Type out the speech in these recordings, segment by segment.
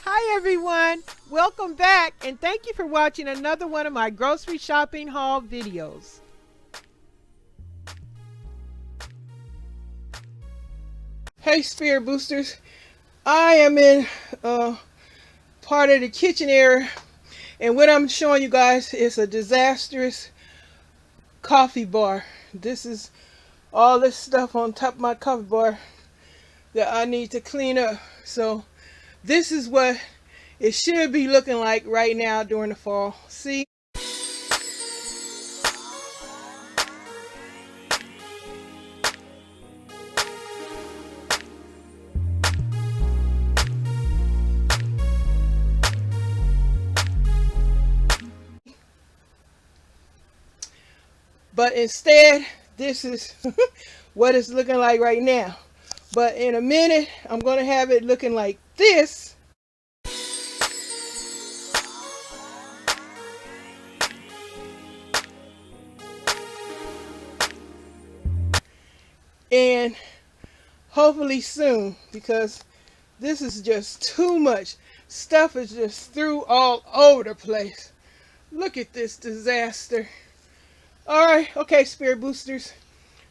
Hi everyone, welcome back and thank you for watching another one of my grocery shopping haul videos. Hey Spirit Boosters, I am in part of the kitchen area and what I'm showing you guys is a disastrous coffee bar. This is all this stuff on top of my coffee bar that I need to clean up. So this is what it should be looking like right now during the fall. See? But instead, this is what it's looking like right now. But in a minute, I'm going to have it looking like this. And hopefully soon, because this is just too much. Stuff is just through all over the place. Look at this disaster. Alright, okay, Spirit Boosters.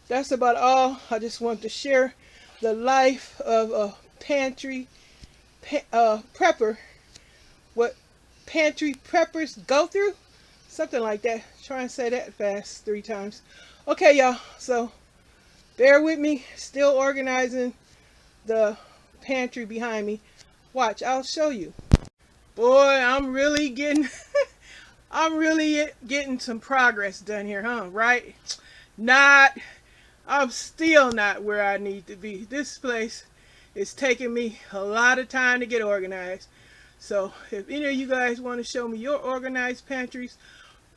That's about all. I just want to share the life of a pantry prepper. What pantry preppers go through. Something like that. Try and say that fast 3 times. Okay, y'all. So, bear with me. Still organizing the pantry behind me. Watch, I'll show you. Boy, I'm really getting I'm really getting some progress done here, huh? Right? I'm still not where I need to be. This place is taking me a lot of time to get organized. So if any of you guys want to show me your organized pantries,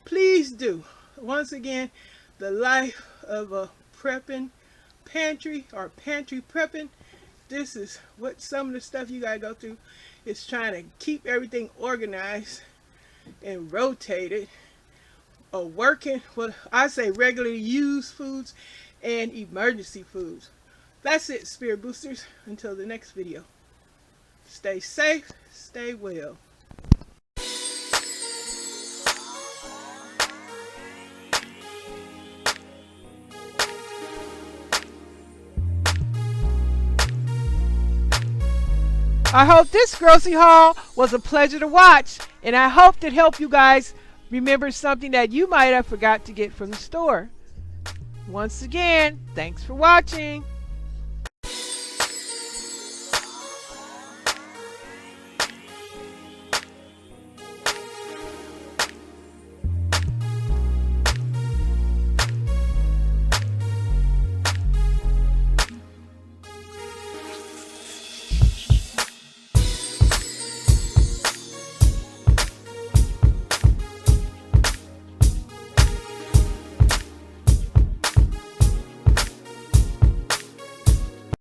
please do. Once again, the life of a prepping pantry or pantry prepping. This is what some of the stuff you gotta go through is trying to keep everything organized and rotated or working with, I say, regularly used foods and emergency foods. That's it, Spirit Boosters. Until the next video. Stay safe, stay well. I hope this grocery haul was a pleasure to watch, and I hope it helped you guys remember something that you might have forgot to get from the store. Once again, thanks for watching.